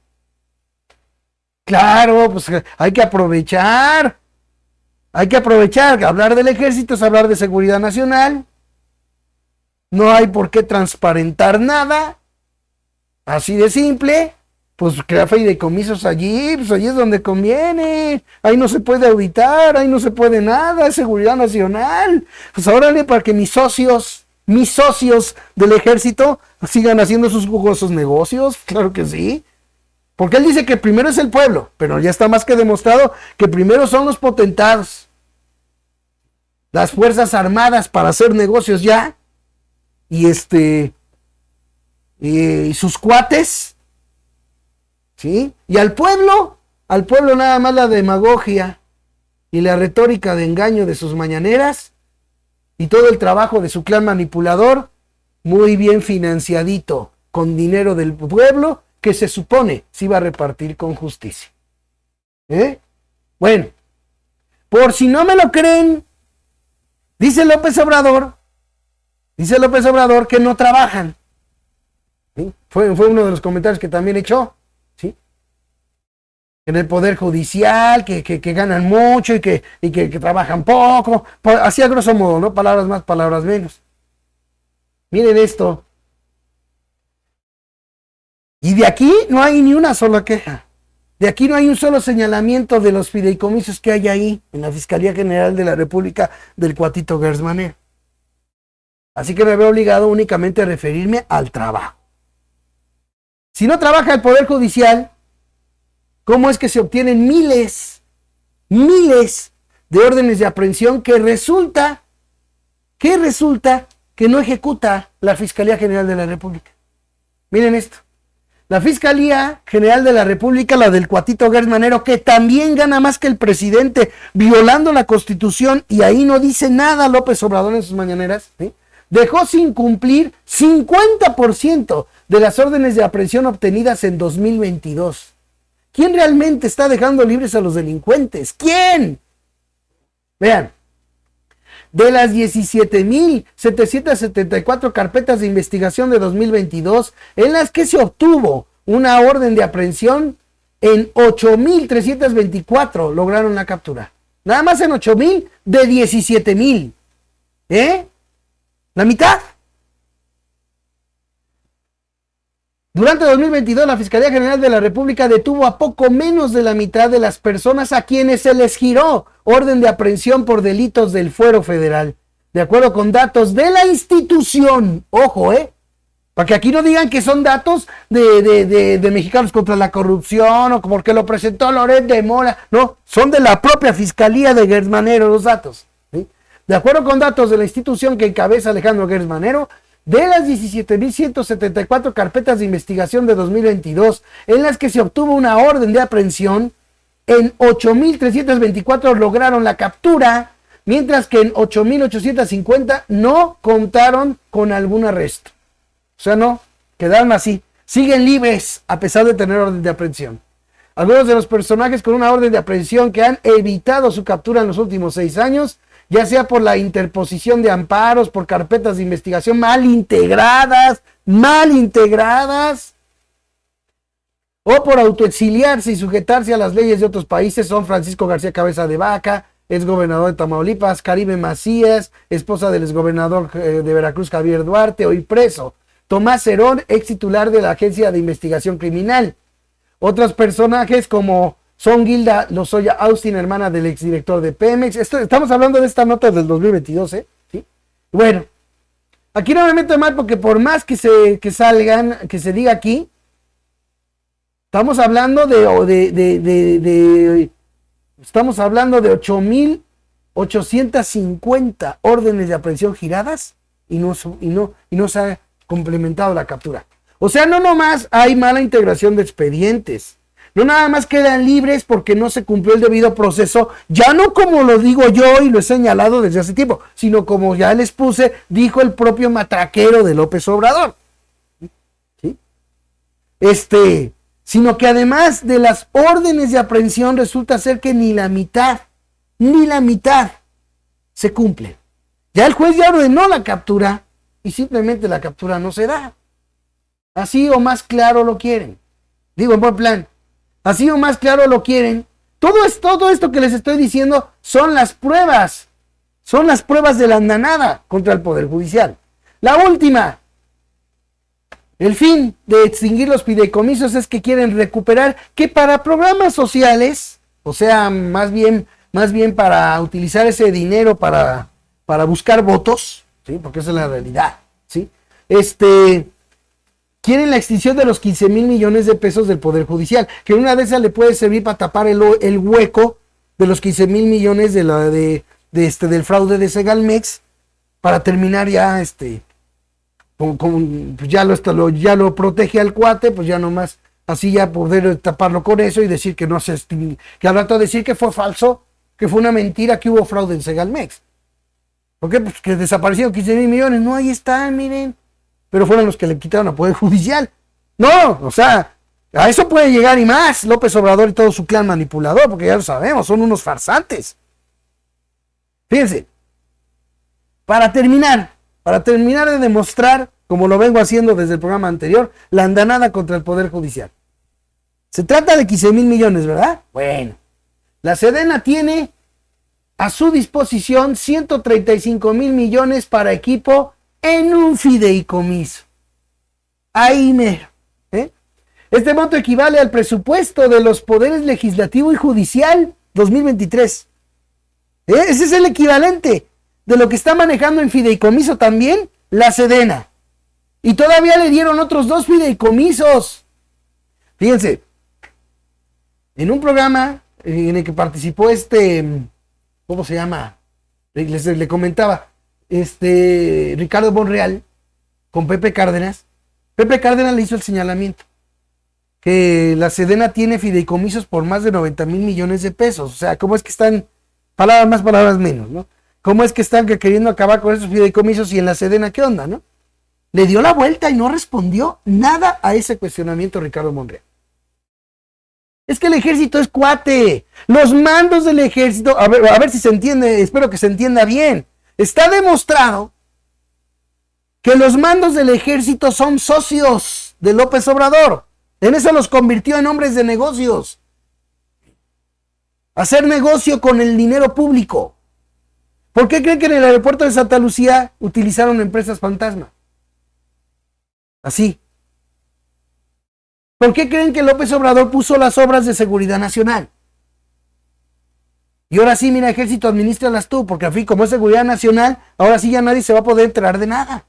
Claro, pues hay que aprovechar, hablar del ejército es hablar de seguridad nacional, no hay por qué transparentar nada, así de simple. Pues crea fideicomisos allí, pues allí es donde conviene, ahí no se puede auditar, ahí no se puede nada, es seguridad nacional. Pues órale, para que mis socios del ejército sigan haciendo sus jugosos negocios, claro que sí. Porque él dice que primero es el pueblo, pero ya está más que demostrado que primero son los potentados, las fuerzas armadas para hacer negocios ya, y sus cuates. ¿Sí? Y al pueblo nada más la demagogia y la retórica de engaño de sus mañaneras y todo el trabajo de su clan manipulador, muy bien financiadito, con dinero del pueblo que se supone se iba a repartir con justicia. Bueno, por si no me lo creen, dice López Obrador que no trabajan. ¿Sí? Fue uno de los comentarios que también echó. En el Poder Judicial, que ganan mucho y que trabajan poco, así a grosso modo, ¿no? Palabras más, palabras menos. Miren esto. Y de aquí no hay ni una sola queja. De aquí no hay un solo señalamiento de los fideicomisos que hay ahí en la Fiscalía General de la República del cuatito Gertz Manero. Así que me veo obligado únicamente a referirme al trabajo. Si no trabaja el Poder Judicial, ¿cómo es que se obtienen miles de órdenes de aprehensión que resulta que no ejecuta la Fiscalía General de la República? Miren esto. La Fiscalía General de la República, la del cuatito Gertz Manero, que también gana más que el presidente, violando la Constitución, y ahí no dice nada López Obrador en sus mañaneras, ¿sí? Dejó sin cumplir 50% de las órdenes de aprehensión obtenidas en 2022. ¿Quién realmente está dejando libres a los delincuentes? ¿Quién? Vean, de las 17,774 carpetas de investigación de 2022, en las que se obtuvo una orden de aprehensión, en 8,324 lograron la captura. Nada más en 8,000 de 17,000. ¿La mitad? Durante 2022, la Fiscalía General de la República detuvo a poco menos de la mitad de las personas a quienes se les giró orden de aprehensión por delitos del fuero federal. De acuerdo con datos de la institución, ojo, para que aquí no digan que son datos de Mexicanos contra la Corrupción o porque lo presentó Loret de Mola. No, son de la propia Fiscalía de Gertz Manero los datos. ¿Sí? De acuerdo con datos de la institución que encabeza Alejandro Gertz Manero, de las 17,174 carpetas de investigación de 2022, en las que se obtuvo una orden de aprehensión, en 8,324 lograron la captura, mientras que en 8,850 no contaron con algún arresto. O sea, no, quedaron así. Siguen libres a pesar de tener orden de aprehensión. Algunos de los personajes con una orden de aprehensión que han evitado su captura en los últimos 6 años, ya sea por la interposición de amparos, por carpetas de investigación mal integradas, o por autoexiliarse y sujetarse a las leyes de otros países, son Francisco García Cabeza de Vaca, exgobernador de Tamaulipas, Caribe Macías, esposa del exgobernador de Veracruz, Javier Duarte, hoy preso, Tomás Herón, ex titular de la Agencia de Investigación Criminal. Otros personajes como son Gilda Lozoya Austin, hermana del exdirector de Pemex. Estamos hablando de esta nota del 2022, ¿sí? Bueno, aquí no me meto mal porque por más que se diga aquí, estamos hablando de 8,850 órdenes de aprehensión giradas y no se ha complementado la captura. O sea, no nomás hay mala integración de expedientes, no nada más quedan libres porque no se cumplió el debido proceso, ya no como lo digo yo y lo he señalado desde hace tiempo, sino como ya les puse, dijo el propio matraquero de López Obrador. ¿Sí? Sino que además de las órdenes de aprehensión resulta ser que ni la mitad se cumple. Ya el juez ya ordenó la captura y simplemente la captura no se da. Así o más claro lo quieren. Digo, en buen plan. Así o más claro lo quieren. Todo esto que les estoy diciendo son las pruebas. Son las pruebas de la andanada contra el Poder Judicial. La última. El fin de extinguir los fideicomisos es que quieren recuperar que para programas sociales, o sea, más bien para utilizar ese dinero para buscar votos, ¿sí? Porque esa es la realidad, ¿sí? Quieren la extinción de los 15,000 millones de pesos del Poder Judicial, que una de esas le puede servir para tapar el hueco de los 15,000 millones del fraude de Segalmex, para terminar ya, pues ya lo protege al cuate, pues ya nomás, así ya poder taparlo con eso y decir que no se extingue, que al rato decir que fue falso, que fue una mentira, que hubo fraude en Segalmex. ¿Por qué? Pues que desaparecieron 15,000 millones, no, ahí están, miren. Pero fueron los que le quitaron al Poder Judicial. No, o sea, a eso puede llegar y más López Obrador y todo su clan manipulador, porque ya lo sabemos, son unos farsantes. Fíjense, para terminar de demostrar, como lo vengo haciendo desde el programa anterior, la andanada contra el Poder Judicial. Se trata de 15,000 millones, ¿verdad? Bueno, la Sedena tiene a su disposición 135,000 millones para equipo en un fideicomiso. Ahí mero. Este monto equivale al presupuesto de los poderes legislativo y judicial 2023. Ese es el equivalente de lo que está manejando en fideicomiso también la Sedena. Y todavía le dieron otros 2 fideicomisos. Fíjense, en un programa en el que participó ¿cómo se llama? Le comentaba, Ricardo Monreal con Pepe Cárdenas. Pepe Cárdenas le hizo el señalamiento que la Sedena tiene fideicomisos por más de 90,000 millones de pesos. O sea, ¿cómo es que están, palabras más, palabras menos, ¿no? ¿Cómo es que están queriendo acabar con esos fideicomisos y en la Sedena qué onda, no? Le dio la vuelta y no respondió nada a ese cuestionamiento Ricardo Monreal. Es que el ejército es cuate. Los mandos del ejército, a ver si se entiende, espero que se entienda bien. Está demostrado que los mandos del ejército son socios de López Obrador. En eso los convirtió en hombres de negocios. Hacer negocio con el dinero público. ¿Por qué creen que en el aeropuerto de Santa Lucía utilizaron empresas fantasma? Así. ¿Por qué creen que López Obrador puso las obras de seguridad nacional? Y ahora sí, mira, ejército, administralas tú, porque al fin, como es seguridad nacional, ahora sí ya nadie se va a poder enterar de nada.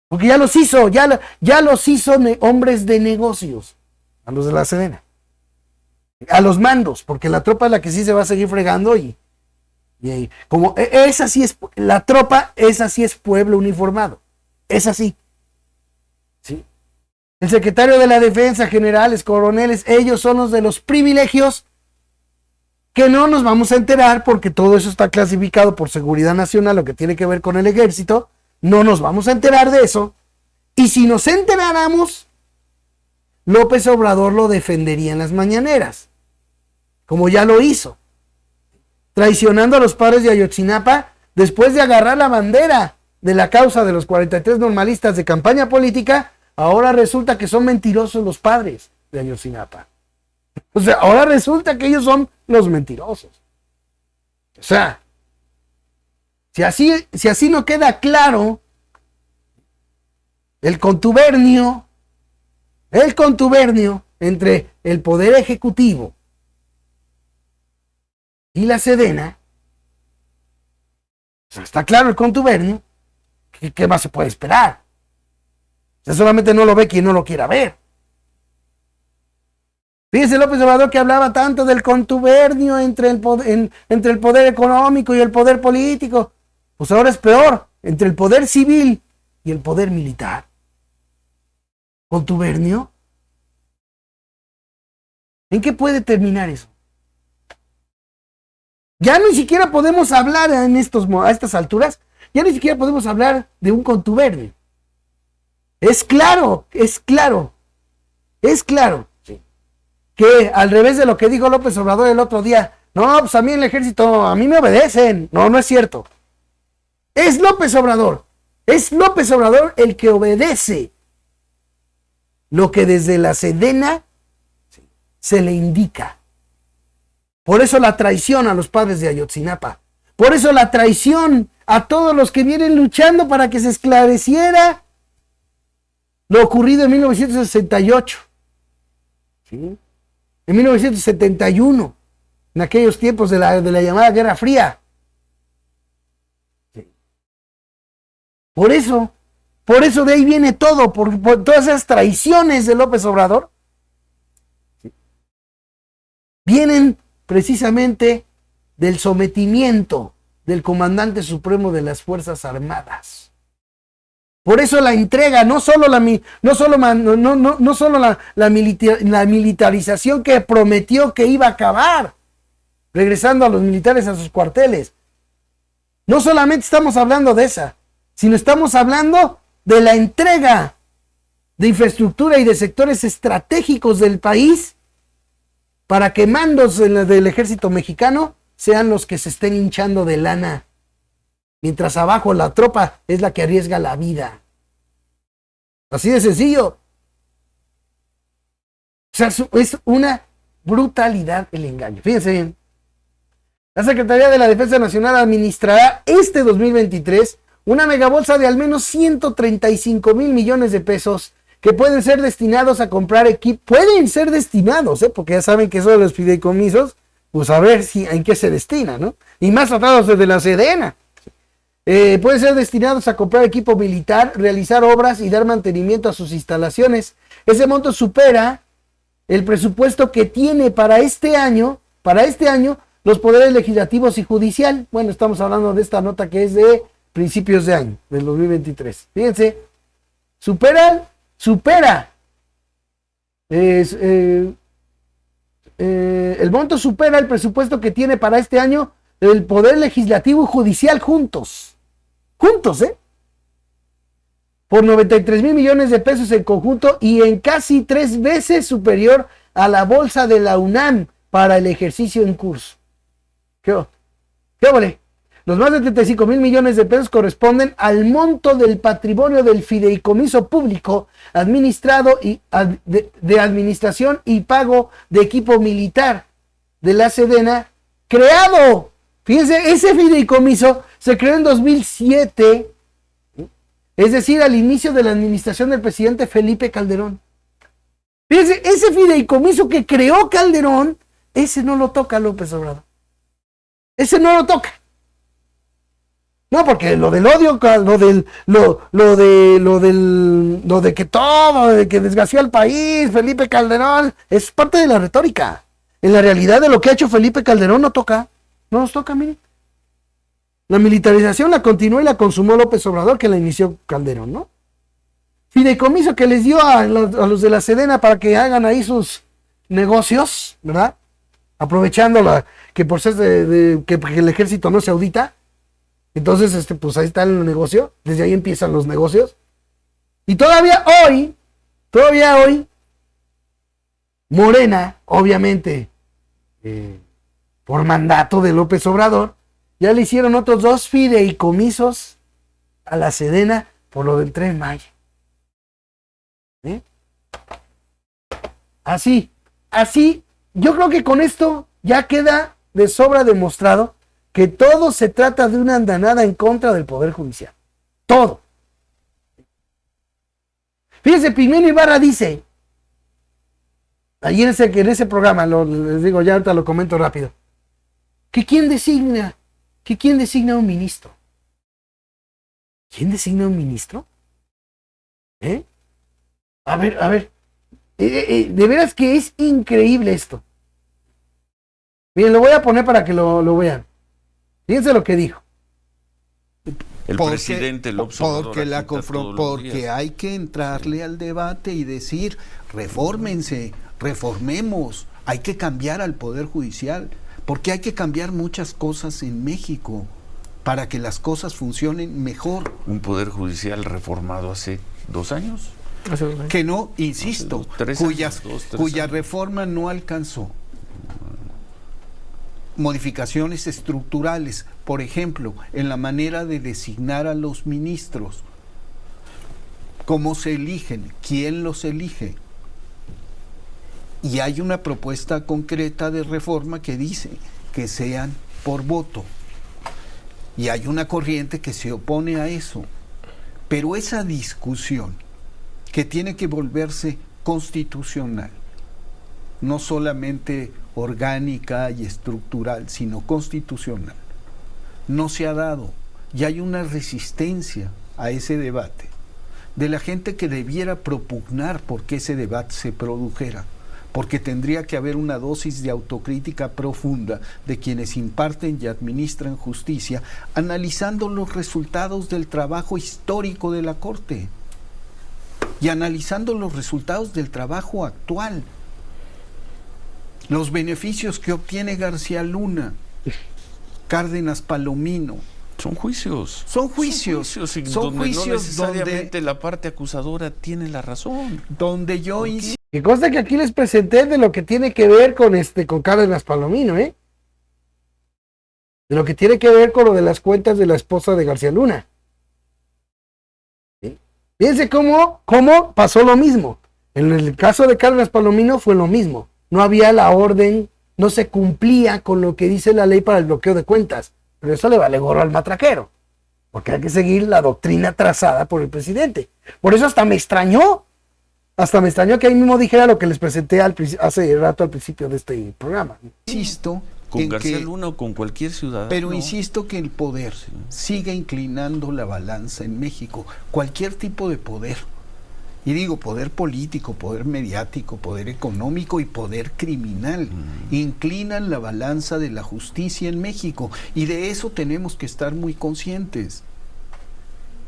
Porque ya los hizo, ya los hizo hombres de negocios, a los de la Sedena. A los mandos, porque la tropa es la que sí se va a seguir fregando y como esa sí es, la tropa, esa sí es pueblo uniformado. Es así. ¿Sí? El secretario de la Defensa, generales, coroneles, ellos son los de los privilegios que no nos vamos a enterar porque todo eso está clasificado por seguridad nacional, lo que tiene que ver con el ejército. No nos vamos a enterar de eso. Y si nos enteráramos, López Obrador lo defendería en las mañaneras, como ya lo hizo, traicionando a los padres de Ayotzinapa después de agarrar la bandera de la causa de los 43 normalistas de campaña política. Ahora resulta que son mentirosos los padres de Ayotzinapa. O sea, ahora resulta que ellos son los mentirosos. O sea, si así no queda claro el contubernio entre el Poder Ejecutivo y la Sedena, o sea, está claro el contubernio, ¿qué más se puede esperar? O sea, solamente no lo ve quien no lo quiera ver. Fíjese López Obrador que hablaba tanto del contubernio entre el poder económico y el poder político. Pues ahora es peor, entre el poder civil y el poder militar. ¿Contubernio? ¿En qué puede terminar eso? Ya ni siquiera podemos hablar a estas alturas, ya ni siquiera podemos hablar de un contubernio. Es claro que al revés de lo que dijo López Obrador el otro día, no, pues a mí el ejército, a mí me obedecen. No, no es cierto. Es López Obrador el que obedece lo que desde la Sedena se le indica. Por eso la traición a los padres de Ayotzinapa. Por eso la traición a todos los que vienen luchando para que se esclareciera lo ocurrido en 1968. ¿Sí? En 1971. En aquellos tiempos de la llamada Guerra Fría. Sí. Por eso de ahí viene todo, por todas esas traiciones de López Obrador. ¿Sí? Vienen precisamente del sometimiento del comandante supremo de las Fuerzas Armadas. Por eso la entrega, no solo la militarización que prometió que iba a acabar, regresando a los militares a sus cuarteles. No solamente estamos hablando de esa, sino estamos hablando de la entrega de infraestructura y de sectores estratégicos del país para que mandos del ejército mexicano sean los que se estén hinchando de lana, mientras abajo la tropa es la que arriesga la vida. Así de sencillo. O sea, es una brutalidad el engaño. Fíjense bien. La Secretaría de la Defensa Nacional administrará este 2023 una megabolsa de al menos 135,000 millones de pesos que pueden ser destinados a comprar equipo. Pueden ser destinados, porque ya saben que eso de los fideicomisos, pues a ver en qué se destina, ¿no? Y más tratados desde la Sedena. Pueden ser destinados a comprar equipo militar, realizar obras y dar mantenimiento a sus instalaciones. Ese monto supera el presupuesto que tiene para este año, los poderes legislativos y judicial. Bueno, estamos hablando de esta nota que es de principios de año, del 2023. Fíjense, supera el monto supera el presupuesto que tiene para este año el poder legislativo y judicial juntos, por 93,000 millones de pesos en conjunto y en casi 3 veces superior a la bolsa de la UNAM para el ejercicio en curso. ¿Qué vale? Los más de 35,000 millones de pesos corresponden al monto del patrimonio del fideicomiso público administrado y de administración y pago de equipo militar de la Sedena creado. Fíjense, ese fideicomiso se creó en 2007, es decir, al inicio de la administración del presidente Felipe Calderón. Fíjense, ese fideicomiso que creó Calderón, ese no lo toca López Obrador. Ese no lo toca. No, porque lo del odio, lo de que todo, de que desgració al país, Felipe Calderón, es parte de la retórica. En la realidad de lo que ha hecho Felipe Calderón no nos toca, miren. La militarización la continuó y la consumó López Obrador, que la inició Calderón, ¿no? Fideicomiso que les dio a los de la Sedena para que hagan ahí sus negocios, ¿verdad? Aprovechando que por ser que el ejército no se audita. Entonces, pues ahí está el negocio, desde ahí empiezan los negocios. Y todavía hoy, Morena, obviamente, por mandato de López Obrador, ya le hicieron otros 2 fideicomisos a la Sedena por lo del Tren Maya. Así, yo creo que con esto ya queda de sobra demostrado que todo se trata de una andanada en contra del Poder Judicial. Todo. Fíjense, Pigmenio Ibarra dice, ayer en ese programa, les digo, ya ahorita lo comento rápido, que ¿quién designa a un ministro? ¿Quién designa a un ministro? A ver, de veras que es increíble esto. Miren, lo voy a poner para que lo vean. Fíjense lo que dijo. el presidente López Obrador porque hay que entrarle al debate y decir, refórmense, reformemos, hay que cambiar al Poder Judicial, porque hay que cambiar muchas cosas en México para que las cosas funcionen mejor. Un Poder Judicial reformado hace 2 años. Que no, insisto, cuya reforma no alcanzó. Modificaciones estructurales, por ejemplo, en la manera de designar a los ministros, cómo se eligen, quién los elige. Y hay una propuesta concreta de reforma que dice que sean por voto. Y hay una corriente que se opone a eso. Pero esa discusión, que tiene que volverse constitucional, no solamente orgánica y estructural, sino constitucional, no se ha dado. Y hay una resistencia a ese debate de la gente que debiera propugnar por que ese debate se produjera, porque tendría que haber una dosis de autocrítica profunda de quienes imparten y administran justicia, analizando los resultados del trabajo histórico de la Corte y analizando los resultados del trabajo actual, los beneficios que obtiene García Luna, Cárdenas Palomino. Son juicios. Son juicios No necesariamente la parte acusadora tiene la razón. Donde yo insisto. Y consta que aquí les presenté de lo que tiene que ver con Cárdenas Palomino, De lo que tiene que ver con lo de las cuentas de la esposa de García Luna. ¿Sí? Fíjense cómo pasó lo mismo. En el caso de Cárdenas Palomino fue lo mismo. No había la orden, no se cumplía con lo que dice la ley para el bloqueo de cuentas. Pero eso le vale gorro al matraquero, porque hay que seguir la doctrina trazada por el presidente. Por eso hasta me extrañó que ahí mismo dijera lo que les presenté hace rato al principio de este programa. Insisto, con García Luna o con cualquier ciudadano. Pero insisto que el poder sigue inclinando la balanza en México, cualquier tipo de poder. Y digo, poder político, poder mediático, poder económico y poder criminal, inclinan la balanza de la justicia en México. Y de eso tenemos que estar muy conscientes.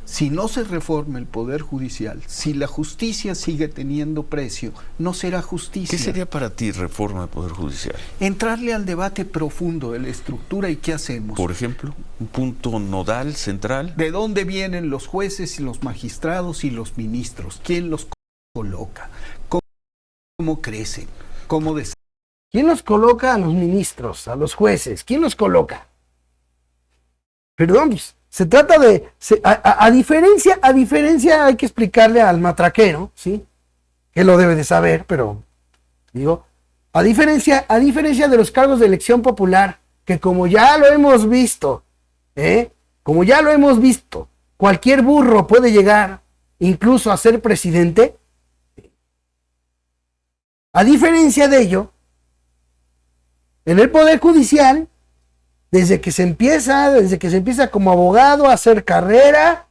Si no se reforma el Poder Judicial, si la justicia sigue teniendo precio, no será justicia. ¿Qué sería para ti reforma del Poder Judicial? Entrarle al debate profundo de la estructura y qué hacemos. Por ejemplo, un punto nodal, central. ¿De dónde vienen los jueces y los magistrados y los ministros? ¿Quién los coloca? ¿Cómo crecen? ¿Quién los coloca a los ministros, a los jueces? ¿Quién los coloca? Perdón, pues, se trata de, a diferencia hay que explicarle al matraquero, ¿sí? Que lo debe de saber, pero digo, a diferencia de los cargos de elección popular, que como ya lo hemos visto, cualquier burro puede llegar incluso a ser presidente. A diferencia de ello, en el Poder Judicial, desde que se empieza como abogado a hacer carrera,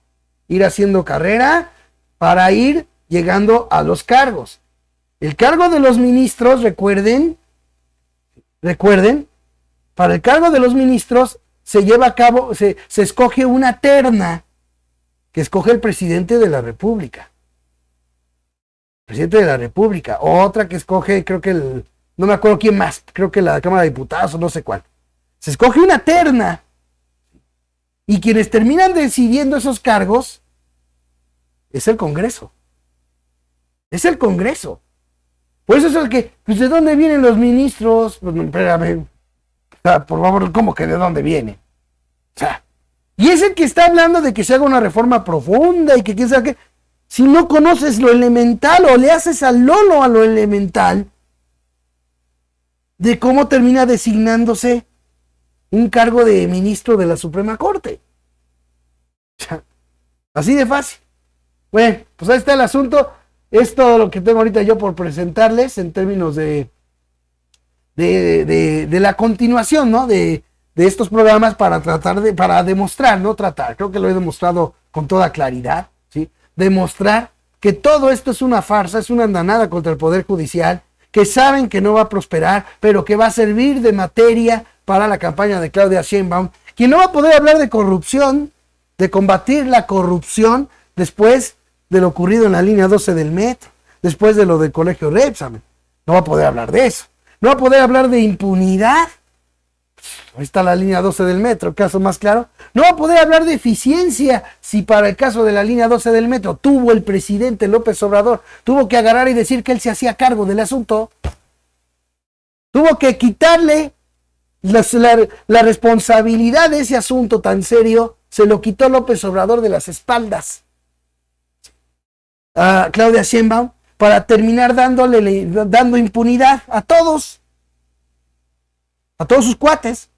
ir haciendo carrera para ir llegando a los cargos. El cargo de los ministros, recuerden, para el cargo de los ministros se lleva a cabo, se escoge una terna que escoge el presidente de la República. Presidente de la República. Otra que escoge, no me acuerdo quién más, creo que la Cámara de Diputados o no sé cuál. Se escoge una terna y quienes terminan decidiendo esos cargos es el Congreso. Es el Congreso. Por eso es el que, pues, ¿de dónde vienen los ministros? Pues, espérame, o sea, por favor, ¿cómo que de dónde viene? O sea, y es el que está hablando de que se haga una reforma profunda y que quién sabe qué. Si no conoces lo elemental o le haces al lolo a lo elemental de cómo termina designándose un cargo de ministro de la Suprema Corte. O sea, así de fácil. Bueno, pues ahí está el asunto. Es todo lo que tengo ahorita yo por presentarles en términos de la continuación, ¿no? De estos programas para demostrar, no tratar, creo que lo he demostrado con toda claridad, ¿sí? Demostrar que todo esto es una farsa, es una andanada contra el Poder Judicial, que saben que no va a prosperar, pero que va a servir de materia para la campaña de Claudia Sheinbaum, quien no va a poder hablar de corrupción de combatir la corrupción después de lo ocurrido en la línea 12 del metro, después de lo del colegio Repsamen. No va a poder hablar de eso. No va a poder hablar de impunidad. Ahí está la línea 12 del metro, el caso más claro. No va a poder hablar de eficiencia si para el caso de la línea 12 del metro tuvo el presidente López Obrador, tuvo que agarrar y decir que él se hacía cargo del asunto. Tuvo que quitarle la responsabilidad de ese asunto tan serio, se lo quitó López Obrador de las espaldas a Claudia Sheinbaum para terminar dando impunidad a todos sus cuates.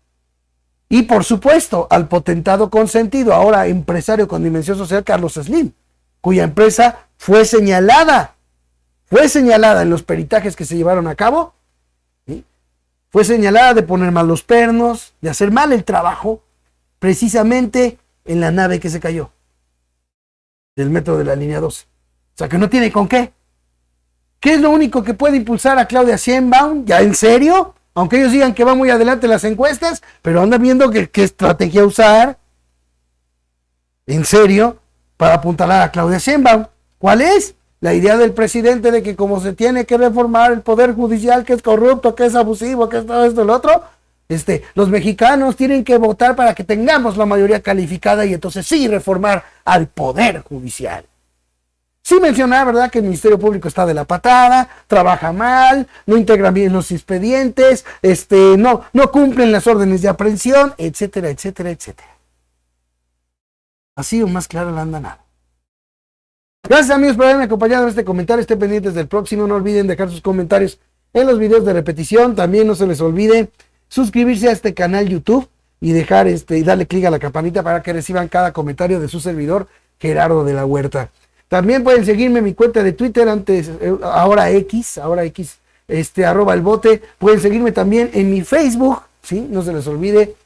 Y por supuesto, al potentado consentido, ahora empresario con dimensión social, Carlos Slim, cuya empresa fue señalada en los peritajes que se llevaron a cabo, ¿sí? Fue señalada de poner mal los pernos, de hacer mal el trabajo, precisamente en la nave que se cayó, del metro de la línea 12. O sea, que no tiene con qué. ¿Qué es lo único que puede impulsar a Claudia Sheinbaum? ¿Ya en serio? Aunque ellos digan que va muy adelante en las encuestas, pero andan viendo qué estrategia usar, en serio, para apuntalar a Claudia Sheinbaum. ¿Cuál es? La idea del presidente de que como se tiene que reformar el poder judicial, que es corrupto, que es abusivo, que es todo esto y lo otro, los mexicanos tienen que votar para que tengamos la mayoría calificada y entonces sí reformar al poder judicial. Sí mencionar, ¿verdad?, que el Ministerio Público está de la patada, trabaja mal, no integran bien los expedientes, no cumplen las órdenes de aprehensión, etcétera, etcétera, etcétera. Así o más claro no anda nada. Gracias, amigos, por haberme acompañado en este comentario. Estén pendientes del próximo. No olviden dejar sus comentarios en los videos de repetición. También no se les olvide suscribirse a este canal YouTube y dejar y darle clic a la campanita para que reciban cada comentario de su servidor, Gerardo de la Huerta. También pueden seguirme en mi cuenta de Twitter, ahora X, @elbote. Pueden seguirme también en mi Facebook, ¿sí? No se les olvide.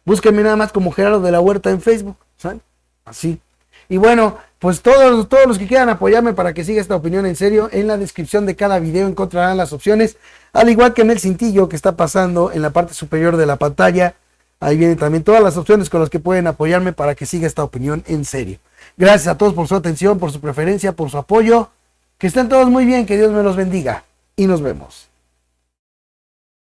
Búsquenme nada más como Gerardo de la Huerta en Facebook, ¿saben? Así. Y bueno, pues todos los que quieran apoyarme para que siga esta opinión en serio, en la descripción de cada video encontrarán las opciones, al igual que en el cintillo que está pasando en la parte superior de la pantalla. Ahí vienen también todas las opciones con las que pueden apoyarme para que siga esta opinión en serio. Gracias a todos por su atención, por su preferencia, por su apoyo. Que estén todos muy bien, que Dios me los bendiga y nos vemos.